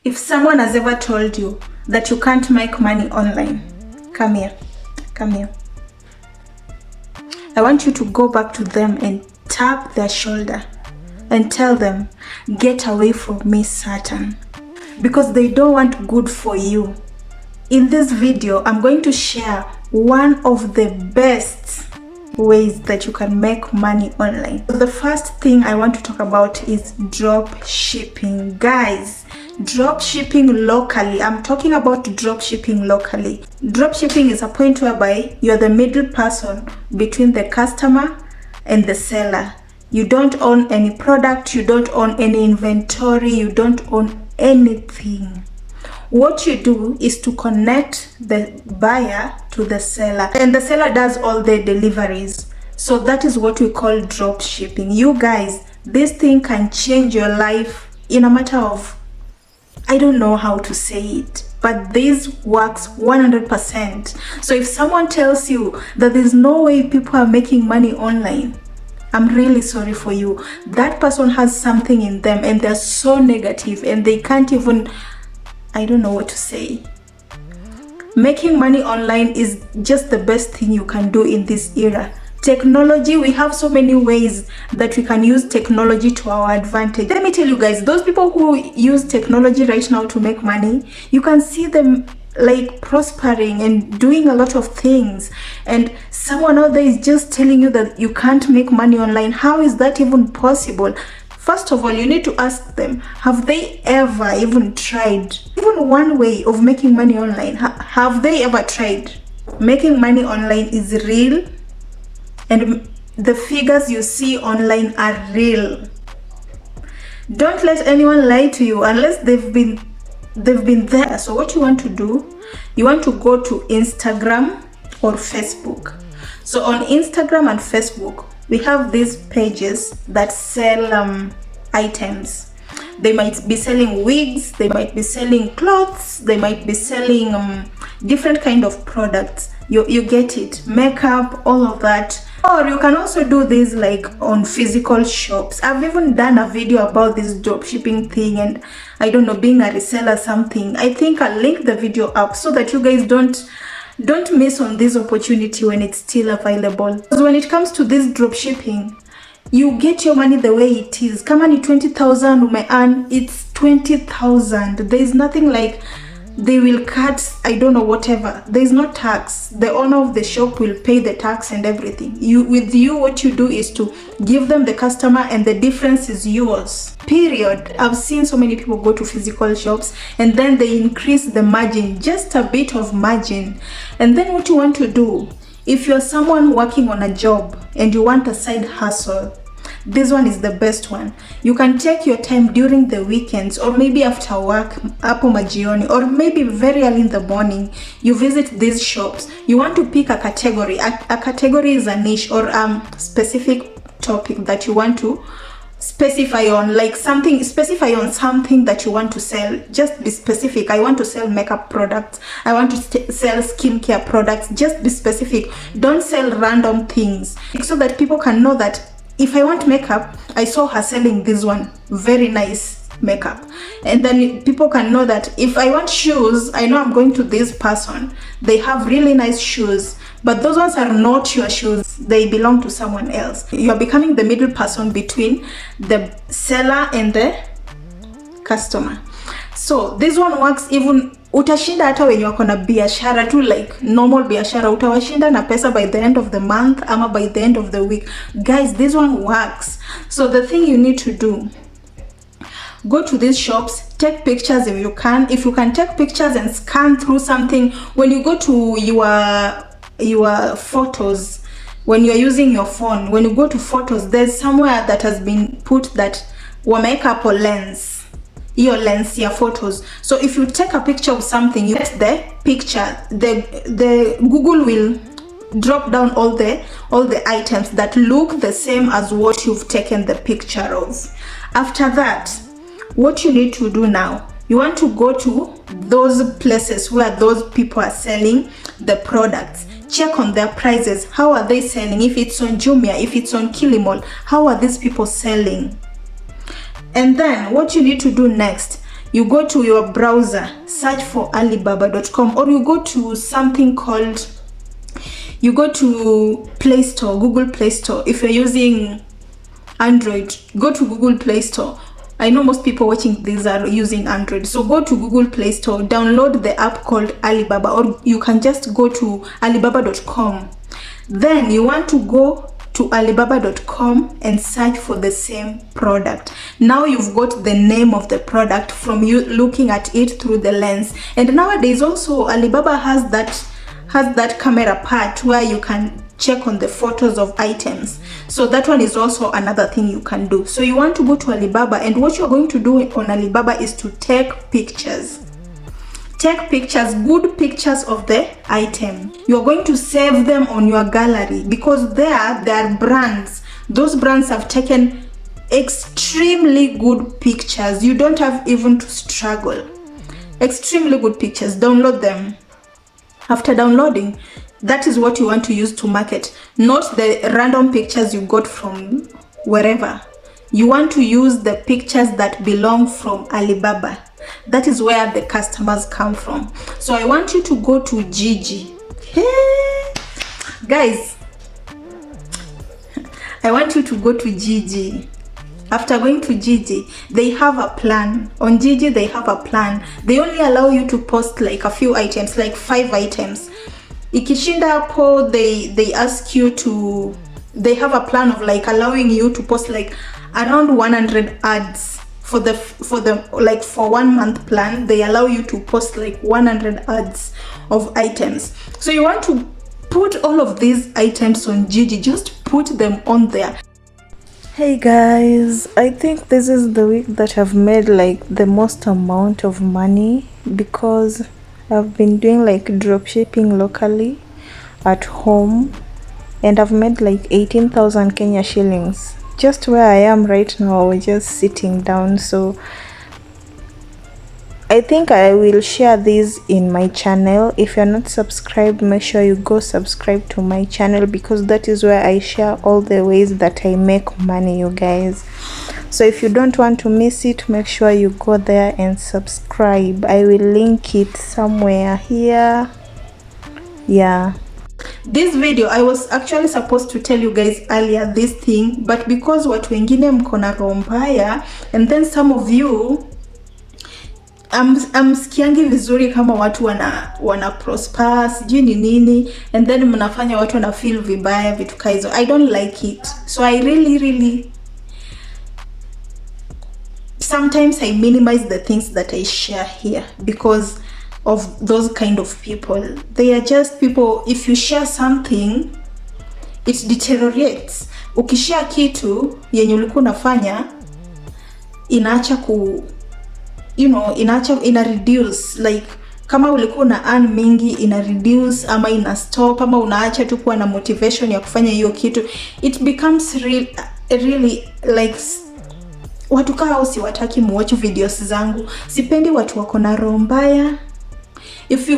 If someone has ever told you that you can't make money online, come here. I want you to go back to them and tap their shoulder and tell them, get away from me, Satan, because they don't want good for you. In this video, I'm going to share one of the best ways that you can make money online. The first thing I want to talk about is drop shipping. Guys, drop shipping locally. I'm talking about drop shipping locally. Drop shipping is a point whereby you're the middle person between the customer and the seller. You don't own any product, you don't own any inventory, you don't own anything. What you do is to connect the buyer to the seller, and the seller does all the deliveries. So that is what we call drop shipping. You guys, this thing can change your life in a matter of, I don't know how to say it, but this works 100%. So if someone tells you that there's no way people are making money online, I'm really sorry for you. That person has something in them and they're so negative and they can't even, I don't know what to say. Making money online is just the best thing you can do in this era. Technology, we have so many ways that we can use technology to our advantage. Let me tell you guys, those people who use technology right now to make money, you can see them like prospering and doing a lot of things, and someone out there is just telling you that you can't make money online. How is that even possible? First of all, you need to ask them, have they ever even tried even one way of making money online? Have they ever tried? Making money online is real, and the figures you see online are real. Don't let anyone lie to you unless they've been there. So what you want to do, you want to go to Instagram or Facebook. So on Instagram and Facebook, we have these pages that sell items. They might be selling wigs, they might be selling clothes, they might be selling different kind of products. You get it, makeup, all of that. Or you can also do this like on physical shops. I've even done a video about this dropshipping thing, and I don't know, being a reseller something. I think I'll link the video up so that you guys don't miss on this opportunity when it's still available. Because when it comes to this dropshipping, you get your money the way it is. Kama ni 20,000 you may earn, it's 20,000. There is nothing like they will cut, I don't know, whatever. There is no tax. The owner of the shop will pay the tax and everything. What you do is to give them the customer, and the difference is yours. Period. I've seen so many people go to physical shops and then they increase the margin, just a bit of margin. And then what you want to do, if you're someone working on a job and you want a side hustle, this one is the best one. You can take your time during the weekends, or maybe after work, hapo majioni, or maybe very early in the morning. You visit these shops. You want to pick a category. A category is a niche or specific topic that you want to specify on, like something, specify on something that you want to sell. Just be specific. I want to sell makeup products, I want to sell skincare products. Just be specific. Don't sell random things, so that people can know that if I want makeup, I saw her selling this one, very nice makeup. And then people can know that if I want shoes, I know I'm going to this person, they have really nice shoes, but those ones are not your shoes, they belong to someone else. You are becoming the middle person between the seller and the customer. So this one works even, utashinda hata wenye wako na biashara tu, like normal biashara, utawashinda na pesa by the end of the month ama by the end of the week. Guys, this one works. So the thing you need to do, go to these shops, take pictures if you can. If you can take pictures and scan through something, when you go to your photos, when you're using your phone, when you go to photos, there's somewhere that has been put that wameka po lens, your lens, your photos. So if you take a picture of something, you get the picture, the Google will drop down all the items that look the same as what you've taken the picture of. After that, what you need to do now, you want to go to those places where those people are selling the products. Check on their prices. How are they selling? If it's on Jumia, if it's on Kilimall, how are these people selling? And then what you need to do next, you go to your browser, search for alibaba.com, or you go to something called, you go to Play Store, Google Play Store. If you're using Android, go to Google Play Store. I know most people watching these are using Android, so go to Google Play Store, download the app called Alibaba, or you can just go to alibaba.com. Then you want to go to alibaba.com and search for the same product. Now you've got the name of the product from you looking at it through the lens. And nowadays also Alibaba has that camera part where you can check on the photos of items. So that one is also another thing you can do. So you want to go to Alibaba, and what you're going to do on Alibaba is to take pictures. Take pictures, good pictures of the item. You're going to save them on your gallery, because there are brands. Those brands have taken extremely good pictures. You don't have even to struggle. Extremely good pictures. Download them. After downloading, that is what you want to use to market, not the random pictures you got from wherever. You want to use the pictures that belong from Alibaba. That is where the customers come from. So I want you to go to Gigi. Hey, guys, I want you to go to Gigi. After going to Gigi, they have a plan. On Gigi, they have a plan. They only allow you to post like a few items, like 5 items. Ikishinda hapo, they ask you to, they have a plan of like allowing you to post like around 100 ads. For the like for 1 month plan, they allow you to post like 100 ads of items. So you want to put all of these items on Gigi, just put them on there. Hey guys, I think this is the week that I've made like the most amount of money, because I've been doing like dropshipping locally at home, and I've made like 18,000 Kenya shillings. Just where I am right now, just sitting down. So I think I will share this in my channel. If you're not subscribed, make sure you go subscribe to my channel, because that is where I share all the ways that I make money, you guys. So if you don't want to miss it, make sure you go there and subscribe. I will link it somewhere here. Yeah. This video, I was actually supposed to tell you guys earlier this thing, but because watu wengine mko na roho mbaya, and then some of you sikiangi vizuri kama watu wana prosper sijui ni nini, and then mnafanya watu wana feel vibaya vitu kaizo. I don't like it. So I really sometimes I minimize the things that I share here because of those kind of people. They are just people, if you share something, it deteriorates. Ukishare kitu yenye ulikuwa unafanya, inaacha ku, you know, ina reduce. Like kama ulikuwa na earn mingi, ina reduce ama ina stop, ama unaacha tu kuwa na motivation ya kufanya hiyo kitu. It becomes really like, watu kaa siwataki muwatch videos zangu. Sipendi watu wako na roho mbaya. If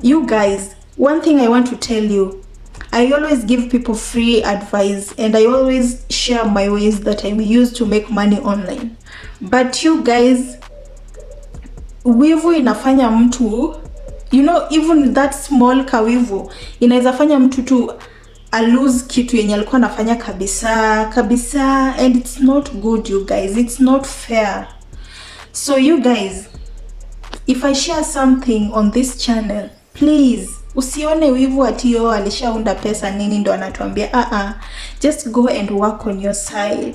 you guys, one thing I want to tell you, I always give people free advice, and I always share my ways that I use to make money online. But you guys, wivu inafanya mtu, you know, even that small kawivu inaweza fanya mtu tu lose kitu yenye alikuwa anafanya kabisa, and it's not good, you guys. It's not fair. So you guys, if I share something on this channel, please usione wivu ati yo alishaunda pesa nini ndo anatuambia. Just go and work on your side,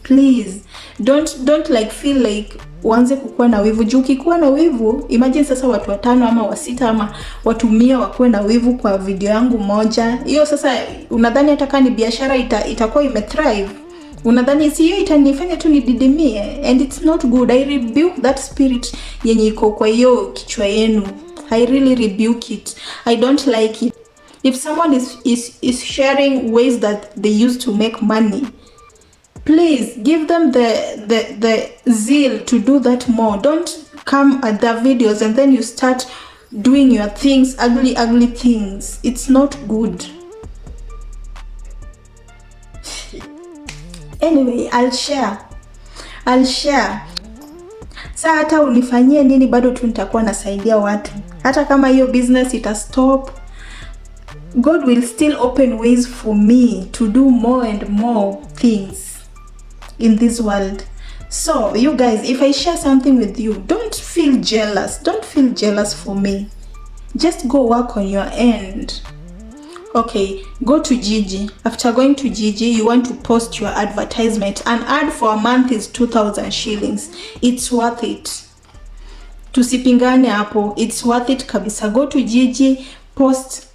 please. Don't like feel like uanze kukuwa na wivu. Juu ukikuwa na wivu, imagine sasa watu 5 ama 6 ama watu 100 wakuwe na wivu kwa video yangu moja. Hiyo sasa unadhani hata kama ni biashara itakuwa imethrive? Unadhani si hiyo itanifanya tu nididimie? And it's not good. I rebuke that spirit yenye iko kwa hiyo kichwa yenu. I really rebuke it. I don't like it. If someone is sharing ways that they use to make money, please give them the zeal to do that more. Don't come at their videos and then you start doing your things, ugly things. It's not good. Anyway, I'll share. Saa hata unifanyie nini bado tu nitakuwa nasaidia watu. Hata kama hiyo business ita stop, God will still open ways for me to do more and more things in this world. So you guys, if I share something with you, don't feel jealous. Don't feel jealous for me. Just go work on your end. Okay, go to Gigi. After going to Gigi, you want to post your advertisement. An ad for a month is 2,000 shillings. It's worth it. Tusipingane hapo. It's worth it kabisa. Go to Gigi, post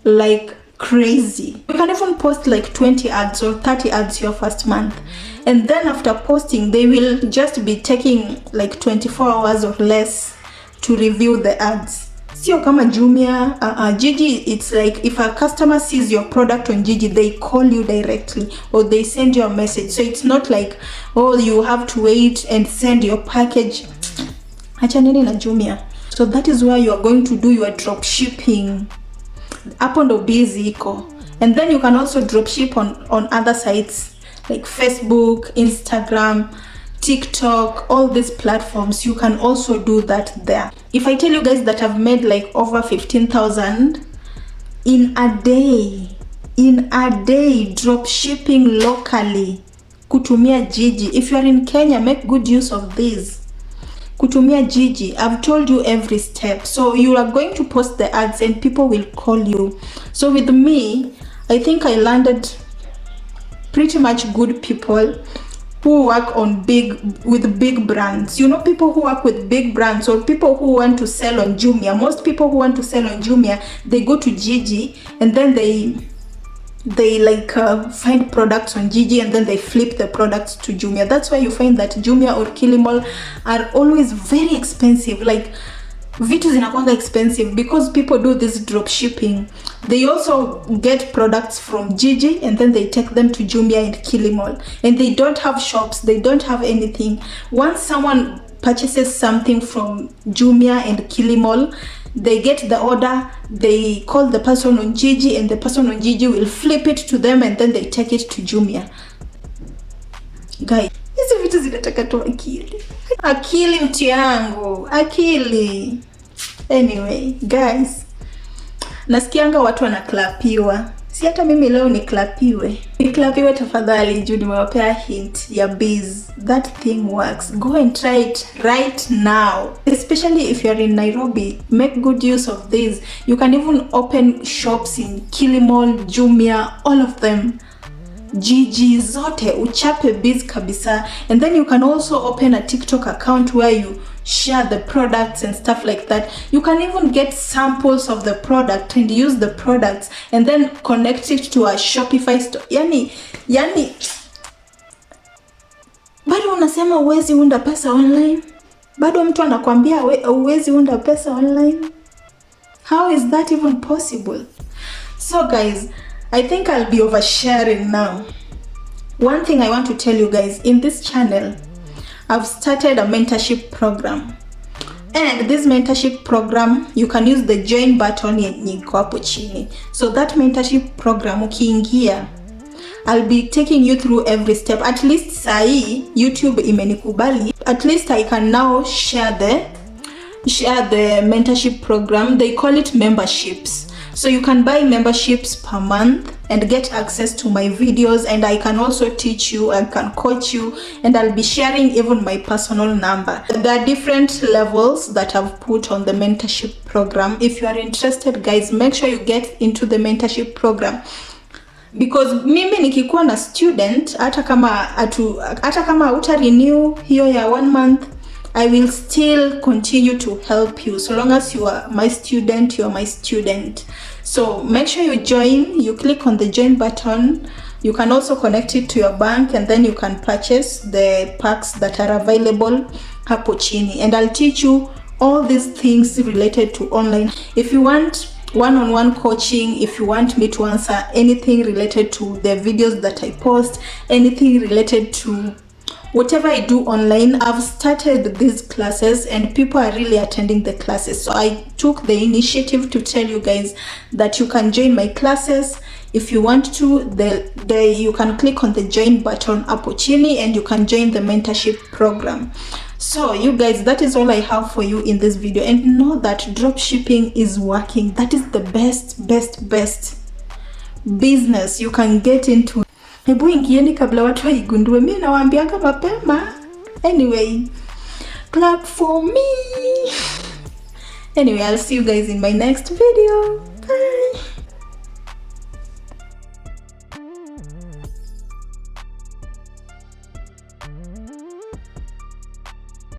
like crazy. You can even post like 20 ads or 30 ads your first month. And then after posting, they will just be taking like 24 hours or less to review the ads. Sio kama Jumia, Gigi, it's like if a customer sees your product on Gigi, they call you directly or they send you a message. So it's not like, oh, you have to wait and send your package. Achaneni na Jumia. So that is where you are going to do your drop shipping. Hapo ndo busy iko. And then you can also drop ship on other sites like Facebook, Instagram, TikTok, all these platforms. You can also do that there. If I tell you guys that I've made like over 15,000 in a day drop shipping locally kutumia Gigi. If you are in Kenya, make good use of this. Kutumia Gigi, I've told you every step. So you are going to post the ads and people will call you. So with me, I think I landed pretty much good people who work on with big brands. You know, people who work with big brands or people who want to sell on Jumia. Most people who want to sell on Jumia, they go to Gigi and then they like find products on Gigi and then they flip the products to Jumia. That's why you find that Jumia or Kilimall are always very expensive. Like vitu zinakwanga expensive because people do this drop shipping. They also get products from Gigi and then they take them to Jumia and Kilimall, and they don't have shops, they don't have anything. Once someone purchases something from Jumia and Kilimall, they get the order, they call the person on Gigi, and the person on Gigi will flip it to them and then they take it to Jumia. Guys, hizi vitu zinataka tu akili mtu yangu, akili. Anyway guys, nasikianga watu wanaklapiwa. Si hata mimi leo niklapiwe tafadhali juu nimewapea hint ya biz. That thing works. Go and try it right now. Especially if you're in Nairobi, make good use of this. You can even open shops in Kilimall, Jumia, all of them. Gigi zote uchape biz kabisa. And then you can also open a TikTok account where you share the products and stuff like that. You can even get samples of the product and use the products and then connect it to a Shopify store. Yani bado unasema uwezi unda pesa online? Bado mtu anakuambia uwezi unda pesa online? How is that even possible? So guys, I think I'll be oversharing now. One thing I want to tell you guys, in this channel, I've started a mentorship program. And this mentorship program, you can use the join button yenye iko hapo chini. So that mentorship program ukiingia, I'll be taking you through every step. At least sahi YouTube imenikubali. At least I can now share the mentorship program. They call it memberships. So you can buy memberships per month and get access to my videos, and I can also teach you, I can coach you, and I'll be sharing even my personal number. There are different levels that I've put on the mentorship program. If you are interested guys, make sure you get into the mentorship program, because mimi nikikuwa na student, hata kama uta renew hiyo ya 1 month, I will still continue to help you. So long as you are my student, you are my student. So make sure you join. You click on the join button. You can also connect it to your bank, and then you can purchase the packs that are available hapo chini. And I'll teach you all these things related to online. If you want one-on-one coaching, if you want me to answer anything related to the videos that I post, anything related to whatever I do online, I've started these classes and people are really attending the classes. So I took the initiative to tell you guys that you can join my classes. If you want to, you can click on the join button hapo chini and you can join the mentorship program. So you guys, that is all I have for you in this video, and know that dropshipping is working. That is the best business you can get into. Hebu ingieni kabla watu waigundue, mimi nawaambianga mapema. Anyway, clap for me. Anyway, I'll see you guys in my next video. Bye.